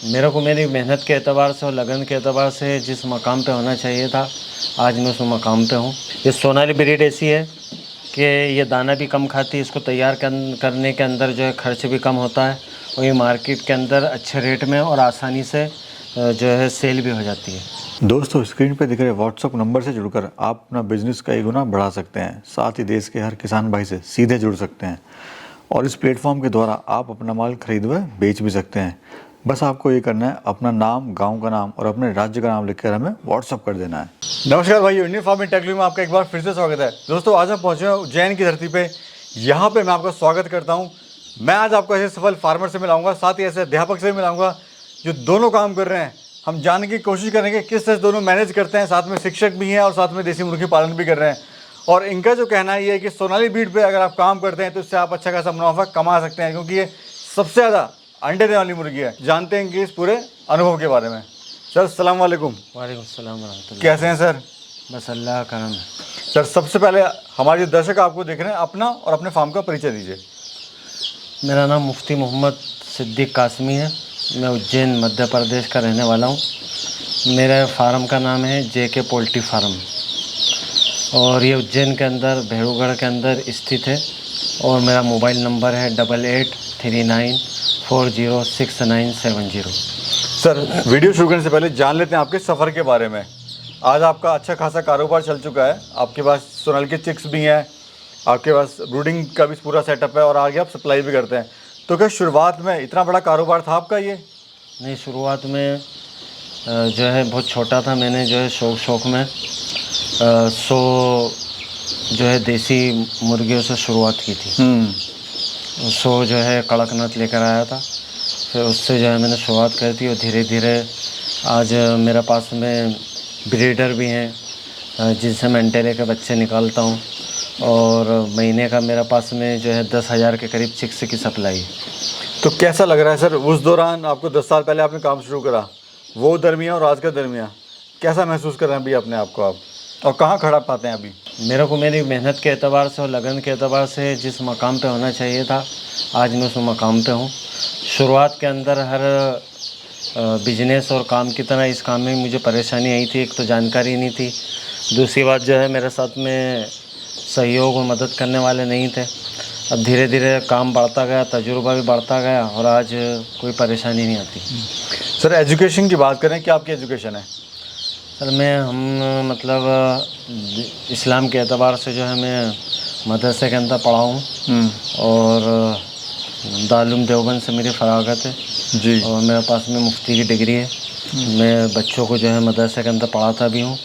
मेरे को मेरी मेहनत के एतबार से और लगन के एतबार से जिस मकाम पे होना चाहिए था, आज मैं उस मकाम पे हूँ। ये सोनाली ब्रीड ऐसी है कि ये दाना भी कम खाती है, इसको तैयार करने के अंदर जो है खर्च भी कम होता है, और ये मार्केट के अंदर अच्छे रेट में और आसानी से जो है सेल भी हो जाती है। दोस्तों, स्क्रीन पे दिख रहे व्हाट्सअप नंबर से जुड़कर आप अपना बिजनेस कई गुना बढ़ा सकते हैं। साथ ही देश के हर किसान भाई से सीधे जुड़ सकते हैं और इस प्लेटफॉर्म के द्वारा आप अपना माल खरीद व बेच भी सकते हैं। बस आपको ये करना है, अपना नाम, गांव का नाम और अपने राज्य का नाम लिखकर हमें व्हाट्सअप कर देना है। नमस्कार भाइयों, इंडियन फार्मिंग टेक्नोलॉजी में आपका एक बार फिर से स्वागत है। दोस्तों, आज हम पहुंचे हैं उज्जैन की धरती पे। यहाँ पे मैं आपका स्वागत करता हूँ। मैं आज आपको ऐसे सफल फार्मर से मिलाऊंगा, साथ ही ऐसे अध्यापक से मिलाऊंगा जो दोनों काम कर रहे हैं। हम जानने की कोशिश करेंगे किस तरह दोनों मैनेज करते हैं, साथ में शिक्षक भी हैं और साथ में देसी मुर्गी पालन भी कर रहे हैं। और इनका जो कहना है ये है कि सोनाली ब्रीड पे अगर आप काम करते हैं तो इससे आप अच्छा खासा मुनाफा कमा सकते हैं, क्योंकि ये सबसे ज़्यादा अंडे देने वाली मुर्गी है। जानते हैं कि इस पूरे अनुभव के बारे में। सर, अस्सलाम वालेकुम। वालेकुम सलाम वरहमतुल्लाह। कैसे हैं सर? बस अल्लाह का करम है। सर, सबसे पहले हमारे जो दर्शक आपको देख रहे हैं, अपना और अपने फार्म का परिचय दीजिए। मेरा नाम मुफ्ती मोहम्मद सिद्दीक कासमी है। मैं उज्जैन मध्य प्रदेश का रहने वाला हूँ। मेरे फार्म का नाम है JK पोल्ट्री फार्म, और ये उज्जैन के अंदर भेड़ूगढ़ के अंदर स्थित है। और मेरा मोबाइल नंबर है 8839406970। सर, वीडियो शुरू करने से पहले जान लेते हैं आपके सफ़र के बारे में। आज आपका अच्छा खासा कारोबार चल चुका है, आपके पास सोनाली के चिक्स भी हैं, आपके पास ब्रूडिंग का भी पूरा सेटअप है और आगे आप सप्लाई भी करते हैं। तो क्या शुरुआत में इतना बड़ा कारोबार था आपका ये? नहीं, शुरुआत में जो है बहुत छोटा था। मैंने जो है शौक़ में 100 जो है देसी मुर्गियों से शुरुआत की थी। 100 जो है कड़कनाथ लेकर आया था, फिर उससे जो है मैंने शुरुआत करी थी। और धीरे धीरे आज मेरे पास में ब्रीडर भी हैं जिनसे मैं अंडे लेकर बच्चे निकालता हूँ, और महीने का मेरे पास में जो है 10,000 के करीब चिक्स की सप्लाई है। तो कैसा लग रहा है सर, उस दौरान आपको 10 साल पहले आपने काम शुरू करा, वो दरमियान और आज का दरमियान कैसा महसूस कर रहे हैं अभी अपने आप को आप, और कहाँ खड़ा पाते हैं अभी? मेरे को मेरी मेहनत के एतबार से और लगन के एतबार से जिस मकाम पे होना चाहिए था, आज मैं उस मकाम पे हूँ। शुरुआत के अंदर हर बिजनेस और काम की तरह इस काम में मुझे परेशानी आई थी। एक तो जानकारी नहीं थी, दूसरी बात जो है मेरे साथ में सहयोग और मदद करने वाले नहीं थे। अब धीरे धीरे काम बढ़ता गया, तजुर्बा भी बढ़ता गया, और आज कोई परेशानी नहीं आती। सर, एजुकेशन की बात करें, क्या आपकी एजुकेशन है? सर, हम मतलब इस्लाम के एतबार से जो है मैं मदरसे के अंदर पढ़ा हूँ, और दारुल देवबंद से मेरी फरागत है जी। और मेरे पास में मुफ्ती की डिग्री है। मैं बच्चों को जो है मदरसे के अंदर पढ़ाता भी हूँ,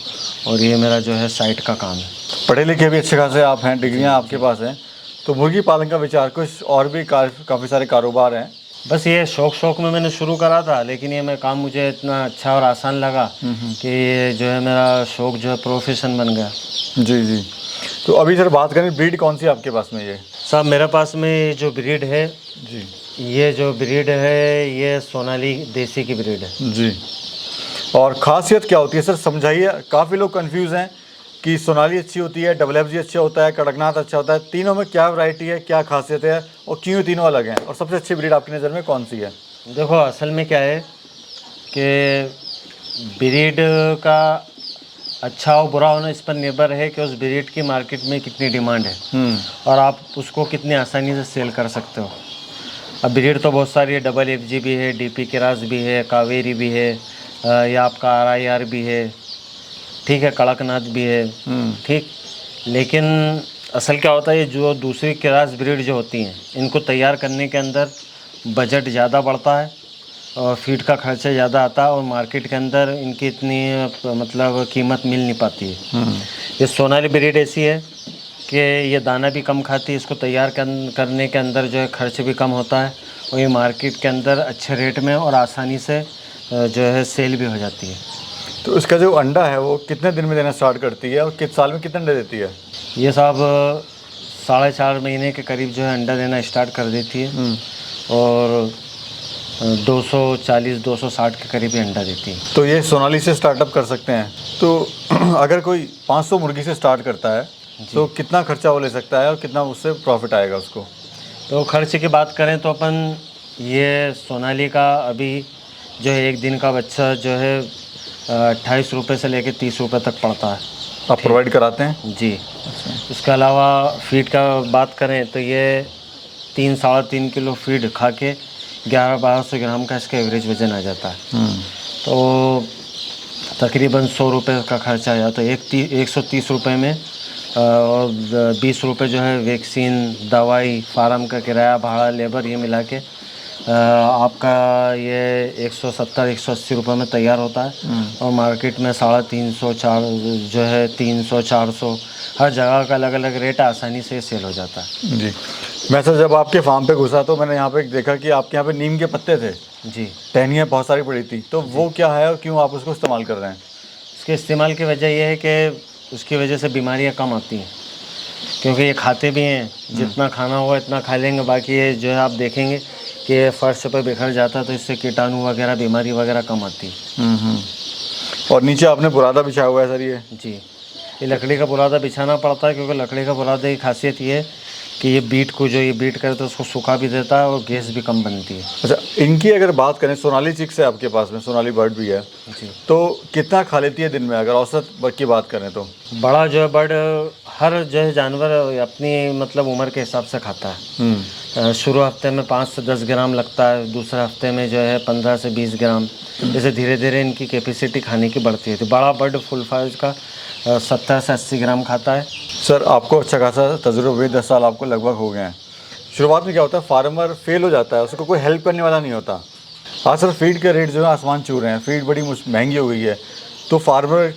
और ये मेरा जो है साइट का काम है। पढ़े लिखे भी अच्छे खासे आप हैं, डिग्रियाँ आपके पास हैं, तो मुर्गी पालन का विचार, कुछ और भी काफ़ी सारे कारोबार हैं? बस ये शौक़ में मैंने शुरू करा था, लेकिन ये मैं काम मुझे इतना अच्छा और आसान लगा कि ये जो है मेरा शौक़ जो है प्रोफेशन बन गया। जी जी। तो अभी सर बात करें, ब्रीड कौन सी आपके पास में? ये साहब, मेरे पास में जो ब्रीड है जी, ये जो ब्रीड है ये सोनाली देसी की ब्रीड है जी। और ख़ासियत क्या होती है सर, समझाइए। काफ़ी लोग कंफ्यूज हैं कि सोनाली अच्छी होती है, FFG अच्छा होता है, कड़कनाथ अच्छा होता है। तीनों में क्या वैरायटी है, क्या खासियत है, और क्यों तीनों अलग हैं, और सबसे अच्छी ब्रीड आपकी नज़र में कौन सी है? देखो, असल में क्या है कि ब्रीड का अच्छा और बुरा होना इस पर निर्भर है कि उस ब्रीड की मार्केट में कितनी डिमांड है और आप उसको कितनी आसानी से सेल कर सकते हो। अब ब्रीड तो बहुत सारी है, FFG भी है, DP किरास भी है, कावेरी भी है, या आपका RIR भी है, ठीक है, कड़कनाथ भी है, ठीक। लेकिन असल क्या होता है, ये जो दूसरी किरास ब्रीड जो होती हैं, इनको तैयार करने के अंदर बजट ज़्यादा बढ़ता है और फीड का खर्चा ज़्यादा आता है, और मार्केट के अंदर इनकी इतनी मतलब कीमत मिल नहीं पाती है। ये सोनाली ब्रीड ऐसी है कि ये दाना भी कम खाती है, इसको तैयार करने के अंदर जो है खर्च भी कम होता है, और ये मार्केट के अंदर अच्छे रेट में और आसानी से जो है सेल भी हो जाती है। तो इसका जो अंडा है वो कितने दिन में देना स्टार्ट करती है, और किस साल में कितने अंडे देती है? ये साहब 4.5 महीने के करीब जो है अंडा देना स्टार्ट कर देती है, और 240-260 के करीब ही अंडा देती है। तो ये सोनाली से स्टार्टअप कर सकते हैं। तो अगर कोई 500 मुर्गी से स्टार्ट करता है तो कितना खर्चा वो ले सकता है और कितना उससे प्रॉफिट आएगा उसको? तो खर्च की बात करें तो अपन ये सोनाली का अभी जो है एक दिन का बच्चा जो है 28 रुपये से लेके 30 रुपये तक पड़ता है। आप प्रोवाइड कराते हैं? जी। उसके अलावा फीड का बात करें तो ये 3-3.5 किलो फीड खा के 1100-1200 ग्राम का इसका एवरेज वज़न आ जाता है। तो तकरीबन 100 रुपये का खर्चा आ जाता है। 130 रुपये में और 20 रुपये जो है वैक्सीन, दवाई, फार्म का किराया, भाड़ा, लेबर, ये मिला के आपका ये 170-180 रुपये में तैयार होता है। और मार्केट में 350 जो है 300-400 हर जगह का अलग अलग रेट, आसानी से सेल हो जाता है। जी। मैं सर जब आपके फार्म पे घुसा तो मैंने यहाँ पे देखा कि आपके यहाँ पे नीम के पत्ते थे जी। टहनियाँ बहुत सारी पड़ी थी, तो वो क्या है और क्यों आप उसको इस्तेमाल कर रहे हैं? इसके इस्तेमाल की वजह यह है कि उसकी वजह से बीमारियां कम आती हैं, क्योंकि ये खाते भी हैं, जितना खाना होगा इतना खा लेंगे। बाकी ये जो है आप देखेंगे कि फर्श पर बिखर जाता है, तो इससे कीटाणु वगैरह, बीमारी वगैरह कम आती है। और नीचे आपने बुरादा बिछाया हुआ है सर ये? जी, ये लकड़ी का बुरादा बिछाना पड़ता है, क्योंकि लकड़ी का बुरादा की खासियत ये है कि ये बीट को जो ये बीट करे तो उसको सूखा भी देता है और गैस भी कम बनती है। अच्छा, इनकी अगर बात करें, सोनाली चिक्स है आपके पास में, सोनाली बर्ड भी है जी। तो कितना खा लेती है दिन में अगर औसत की बात करें तो? बड़ा जो है बर्ड हर जो है जानवर अपनी मतलब उम्र के हिसाब से खाता है। शुरू हफ्ते में 5 से 10 ग्राम लगता है, दूसरे हफ्ते में जो है 15 से 20 ग्राम, जैसे धीरे धीरे इनकी कैपेसिटी खाने की बढ़ती है। तो बड़ा बर्ड फुल साइज का 70 से 80 ग्राम खाता है। सर आपको अच्छा खासा तजुर्बा हुए, 10 साल आपको लगभग हो गए हैं। शुरुआत में क्या होता है, फार्मर फेल हो जाता है, उसको कोई हेल्प करने वाला नहीं होता। आज सर फीड के रेट जो है आसमान छू रहे हैं, फीड बड़ी महंगी हो गई है, तो फार्मर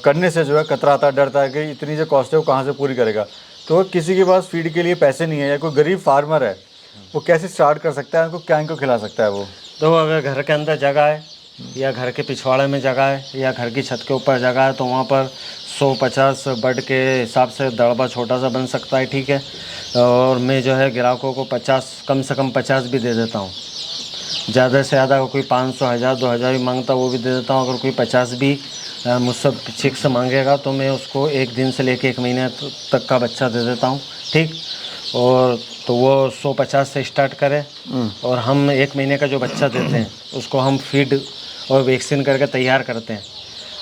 करने से जो है कतराता है, डरता है कि इतनी जो कॉस्ट है वो कहाँ से पूरी करेगा। तो किसी के पास फीड के लिए पैसे नहीं है या कोई गरीब फार्मर है, वो कैसे स्टार्ट कर सकता है, उनको क्या इनको खिला सकता है वो? तो अगर घर के अंदर जगह है या घर के पिछवाड़े में जगह है या घर की छत के ऊपर जगह है, तो वहाँ पर 150 बर्ड के हिसाब से दड़बा छोटा सा बन सकता है, ठीक है। और मैं जो है ग्राहकों को 50, कम से कम 50 भी दे देता हूँ। ज़्यादा से ज़्यादा कोई 500, 1000, 2000 भी मांगता वो भी दे देता हूँ। अगर कोई 50 भी मुझसे चिक्स मांगेगा तो मैं उसको 1 दिन से लेके 1 महीने तक का बच्चा दे देता हूँ, ठीक। और तो वो 150 से स्टार्ट करें और हम 1 महीने का जो बच्चा देते हैं उसको हम फीड और वैक्सीन करके तैयार करते हैं।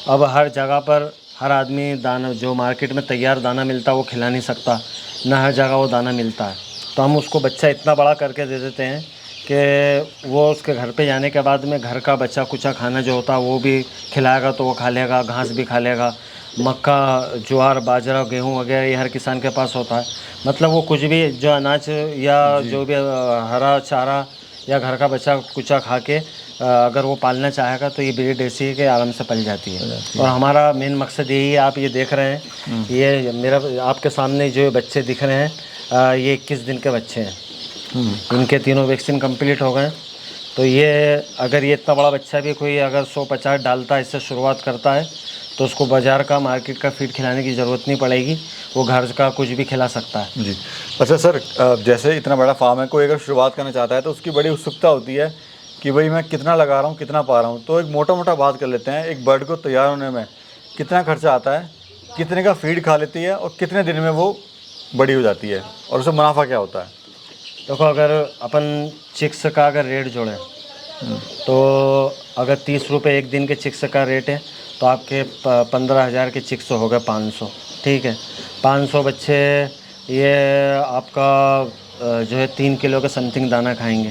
अब हर जगह पर हर आदमी दाना, जो मार्केट में तैयार दाना मिलता है वो खिला नहीं सकता, ना हर जगह वो दाना मिलता है। तो हम उसको बच्चा इतना बड़ा करके दे देते हैं कि वो उसके घर पे जाने के बाद में घर का बचा कुचा खाना जो होता है वो भी खिलाएगा, तो वो खा लेगा, घास भी खा लेगा। मक्का, ज्वार, बाजरा, गेहूँ वगैरह ये हर किसान के पास होता है। मतलब वो कुछ भी जो अनाज या जो भी हरा चारा या घर का बचा कुचा खा के अगर वो पालना चाहेगा तो ये ब्रीड ऐसी है कि आराम से पल जाती है। और हमारा मेन मकसद यही है, आप ये देख रहे हैं, ये मेरा आपके सामने जो बच्चे दिख रहे हैं ये 21 दिन के बच्चे हैं। इनके तीनों वैक्सीन कंप्लीट हो गए। तो ये अगर ये इतना बड़ा बच्चा भी कोई अगर 150 डालता है, इससे शुरुआत करता है, तो उसको बाज़ार का, मार्केट का फीड खिलाने की ज़रूरत नहीं पड़ेगी, वो घर का कुछ भी खिला सकता है। जी। अच्छा सर, जैसे इतना बड़ा फार्म है, कोई अगर शुरुआत करना चाहता है तो उसकी बड़ी उत्सुकता होती है कि भाई मैं कितना लगा रहा हूँ, कितना पा रहा हूँ। तो एक मोटा मोटा बात कर लेते हैं, एक बर्ड को तैयार होने में कितना खर्चा आता है, कितने का फीड खा लेती है और कितने दिन में वो बड़ी हो जाती है, और उससे मुनाफा क्या होता है? देखो, अगर अपन चिक्स का अगर रेट जोड़ें तो अगर 30 रुपये 1 दिन के चिक्स का रेट है तो आपके 15,000 के चिक्स हो गए 500, ठीक है। 500 बच्चे ये आपका जो है 3 किलो के समथिंग दाना खाएंगे,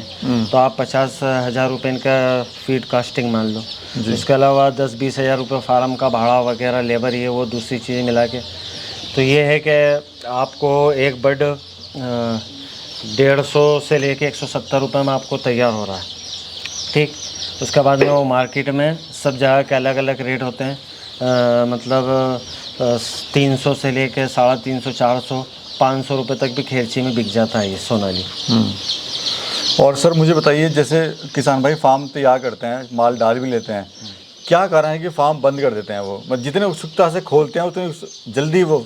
तो आप 50,000 रुपये इनका फीड कास्टिंग मान लो। इसके अलावा 10-20 हज़ार रुपये फार्म का भाड़ा वगैरह, लेबर, ये वो दूसरी चीज़ें मिला के, तो ये है कि आपको एक बर्ड 150 से लेके 170 रुपये में आपको तैयार हो रहा है, ठीक। उसके बाद में वो मार्केट में सब जगह के अलग अलग रेट होते हैं, मतलब 300 से लेके 350, 400, 500 रुपये तक भी खेरची में बिक जाता है ये सोनाली। और सर मुझे बताइए, जैसे किसान भाई फार्म तैयार करते हैं, माल डाल भी लेते हैं, क्या कारण है कि फार्म बंद कर देते हैं? वो मतलब जितने उत्सुकता से खोलते हैं उतनी जल्दी वो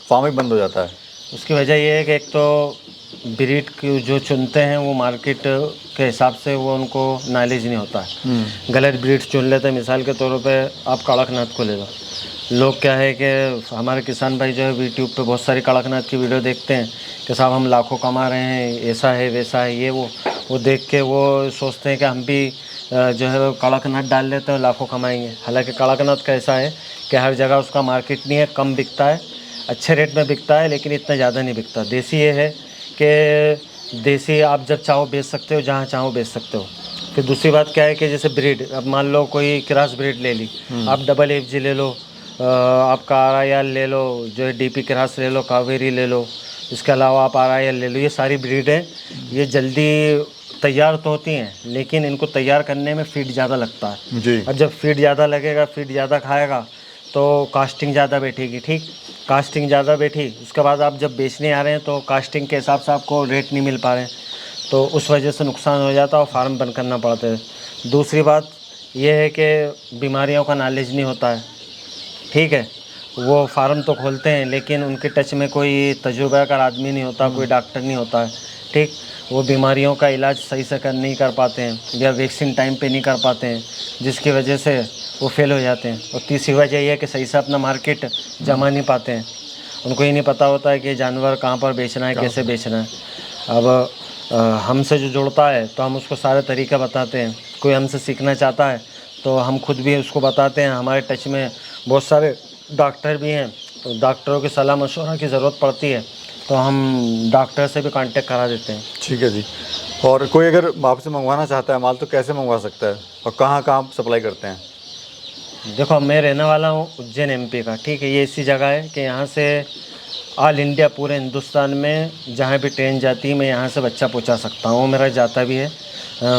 फार्म ही बंद हो जाता है। उसकी वजह ये है कि एक तो ब्रीड की जो चुनते हैं वो मार्केट के हिसाब से वो उनको नॉलेज नहीं होता है, गलत ब्रीड्स चुन लेते हैं। मिसाल के तौर पे आप कड़कनाथ को ले लो। लोग क्या है कि हमारे किसान भाई जो है यूट्यूब पे बहुत सारी कड़कनाथ की वीडियो देखते हैं कि साहब हम लाखों कमा रहे हैं, ऐसा है वैसा है, ये वो देख के वो सोचते हैं कि हम भी जो है वो कड़कनाथ डाल लेते हैं, लाखों कमाएंगे। हालांकि कड़कनाथ का ऐसा है कि हर जगह उसका मार्केट नहीं है, कम बिकता है, अच्छे रेट में बिकता है, लेकिन इतना ज़्यादा नहीं बिकता। देसी ये है कि देसी आप जब चाहो बेच सकते हो, जहाँ चाहो बेच सकते हो। फिर दूसरी बात क्या है कि जैसे ब्रीड, अब मान लो कोई क्रॉस ब्रीड ले ली, आप डबल एफजी ले लो, आपका RIL ले लो, जो है DP क्रॉस ले लो, कावेरी ले लो, इसके अलावा आप RIL ले लो, ये सारी ब्रीड है। ये जल्दी तैयार तो होती हैं, लेकिन इनको तैयार करने में फीड ज़्यादा लगता है जी। और जब फीड ज़्यादा लगेगा, फीड ज़्यादा खाएगा तो कास्टिंग ज़्यादा बैठेगी। ठीक, कास्टिंग ज़्यादा बैठी, उसके बाद आप जब बेचने आ रहे हैं तो कास्टिंग के हिसाब से आपको रेट नहीं मिल पा रहे हैं, तो उस वजह से नुकसान हो जाता है और फार्म बंद करना पड़ता है। दूसरी बात यह है कि बीमारियों का नॉलेज नहीं होता है। ठीक है, वो फार्म तो खोलते हैं लेकिन उनके टच में कोई तजुर्बाकार आदमी नहीं होता, कोई डॉक्टर नहीं होता है। ठीक, वो बीमारियों का इलाज सही से नहीं कर पाते हैं या वैक्सीन टाइम पे नहीं कर पाते हैं, जिसकी वजह से वो फेल हो जाते हैं। और तीसरी वजह यह है कि सही से अपना मार्केट जमा नहीं पाते हैं। उनको ये नहीं पता होता है कि जानवर कहाँ पर बेचना है, कैसे बेचना है। अब हमसे जो जुड़ता है तो हम उसको सारे तरीके बताते हैं। कोई हमसे सीखना चाहता है तो हम खुद भी उसको बताते हैं। हमारे टच में बहुत सारे डॉक्टर भी हैं, तो डॉक्टरों की सलाह मशवरा की ज़रूरत पड़ती है तो हम डॉक्टर से भी कांटेक्ट करा देते हैं। ठीक है जी। और कोई अगर आपसे मंगवाना चाहता है माल तो कैसे मंगवा सकता है और कहाँ कहाँ सप्लाई करते हैं? देखो, मैं रहने वाला हूँ उज्जैन MP का। ठीक है, ये ऐसी जगह है कि यहाँ से ऑल इंडिया, पूरे हिंदुस्तान में जहाँ भी ट्रेन जाती है मैं यहाँ से बच्चा पहुँचा सकता हूँ। मेरा जाता भी है।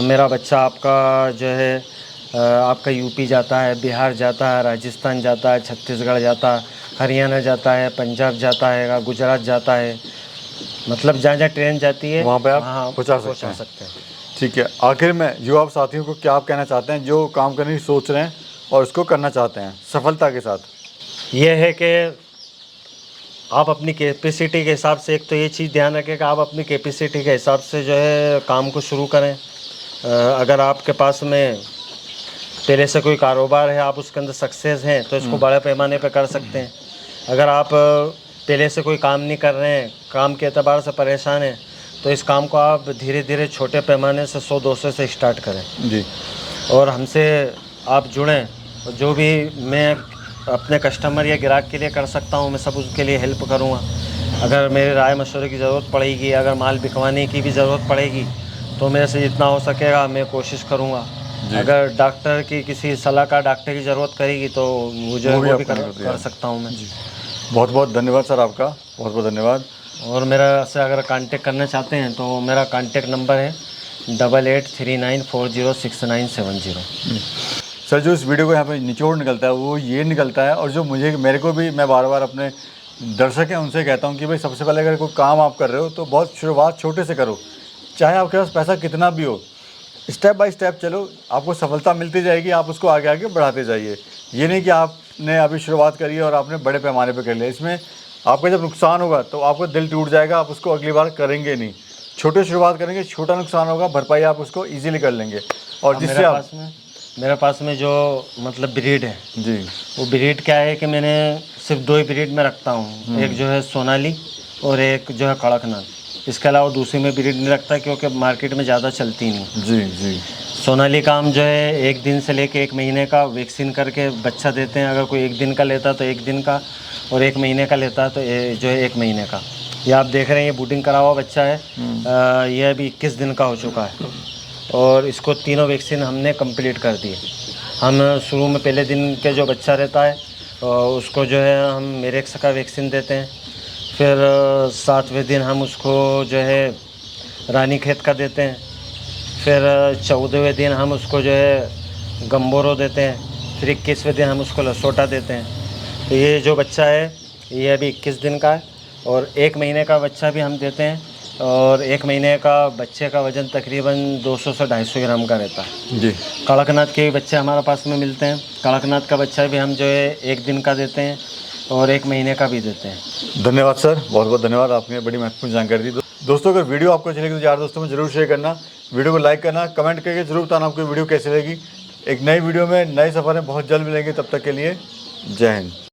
मेरा बच्चा आपका जो है आपका UP जाता है, बिहार जाता है, राजस्थान जाता है, छत्तीसगढ़ जाता है, हरियाणा जाता है, पंजाब जाता है, गुजरात जाता है। मतलब जहाँ जहाँ ट्रेन जाती है वहाँ पे आप वहाँ पहुँचा सकते हैं। ठीक है। आखिर में युवा साथियों को क्या आप कहना चाहते हैं जो काम करने की सोच रहे हैं और इसको करना चाहते हैं सफलता के साथ? ये है कि आप अपनी कैपेसिटी के हिसाब से, एक तो ये चीज़ ध्यान रखें कि आप अपनी कैपेसिटी के हिसाब से जो है काम को शुरू करें। अगर आपके पास में पहले से कोई कारोबार है, आप उसके अंदर सक्सेस हैं, तो इसको बड़े पैमाने पर कर सकते हैं। अगर आप पहले से कोई काम नहीं कर रहे हैं, काम के एतबार से परेशान हैं, तो इस काम को आप धीरे धीरे छोटे पैमाने से 100-200 से स्टार्ट करें जी। और हमसे आप जुड़ें। जो भी मैं अपने कस्टमर या ग्राहक के लिए कर सकता हूँ, मैं सब उसके लिए हेल्प करूँगा। अगर मेरे राय मशवरे की ज़रूरत पड़ेगी, अगर माल बिकवाने की भी ज़रूरत पड़ेगी, तो मेरे से जितना हो सकेगा मैं कोशिश करूँगा। अगर डॉक्टर की किसी सलाहकार डॉक्टर की ज़रूरत करेगी तो मुझे वो भी कर सकता हूँ मैं। बहुत बहुत धन्यवाद सर, आपका बहुत बहुत धन्यवाद। और मेरा से अगर कांटेक्ट करना चाहते हैं तो मेरा कांटेक्ट नंबर है 8839406970। सर, जो इस वीडियो को यहाँ पे निचोड़ निकलता है वो ये निकलता है, और जो मेरे को भी, मैं बार बार अपने दर्शक हैं उनसे कहता हूँ कि भाई सबसे पहले अगर कोई काम आप कर रहे हो तो बहुत शुरुआत छोटे से करो। चाहे आपके पास पैसा कितना भी हो, स्टेप बाय स्टेप चलो, आपको सफलता मिलती जाएगी, आप उसको आगे आगे बढ़ाते जाइए। ये नहीं कि आपने अभी शुरुआत करी है और आपने बड़े पैमाने पर कर लिया। इसमें आपका जब नुकसान होगा तो आपको दिल टूट जाएगा, आप उसको अगली बार करेंगे नहीं। छोटे शुरुआत करेंगे, छोटा नुकसान होगा, भरपाई आप उसको ईजिली कर लेंगे। और जिससे आप मेरे पास में जो मतलब ब्रीड है जी, वो ब्रीड क्या है कि मैंने सिर्फ 2 ही ब्रीड में रखता हूँ। एक जो है सोनाली और एक जो है कड़कनाथ। इसके अलावा दूसरी में ब्रीड नहीं रखता क्योंकि मार्केट में ज़्यादा चलती नहीं। जी जी। सोनाली का हम जो है 1 दिन से लेके 1 महीने का वैक्सीन करके बच्चा देते हैं। अगर कोई 1 दिन का लेता है तो 1 दिन का, और 1 महीने का लेता है तो जो है 1 महीने का। ये आप देख रहे हैं, ये बूटिंग करा हुआ बच्चा है। यह अभी 21 दिन का हो चुका है और इसको तीनों वैक्सीन हमने कंप्लीट कर दिए। हम शुरू में पहले दिन के जो बच्चा रहता है उसको जो है हम मेरेक्स का वैक्सीन देते हैं। फिर 7वें दिन हम उसको जो है रानीखेत का देते हैं। फिर 14वें दिन हम उसको जो है गम्बोरो देते हैं। फिर 21वें दिन हम उसको लसोटा देते हैं। तो ये जो बच्चा है ये अभी 21 दिन का है और 1 महीने का बच्चा भी हम देते हैं। और 1 महीने का बच्चे का वज़न तकरीबन 200 से 250 ग्राम का रहता है जी। कड़कनाथ के भी बच्चे हमारे पास में मिलते हैं। कड़कनाथ का बच्चा भी हम जो है 1 दिन का देते हैं और 1 महीने का भी देते हैं। धन्यवाद सर, बहुत बहुत धन्यवाद, आपने बड़ी महत्वपूर्ण जानकारी दी। दोस्तों, अगर वीडियो आपको अच्छी लगी तो यार दोस्तों में जरूर शेयर करना, वीडियो को लाइक करना, कमेंट करके जरूर बताना आपको वीडियो कैसी लगी। एक नई वीडियो में नए सफ़र में बहुत जल्द मिलेंगे, तब तक के लिए जय हिंद।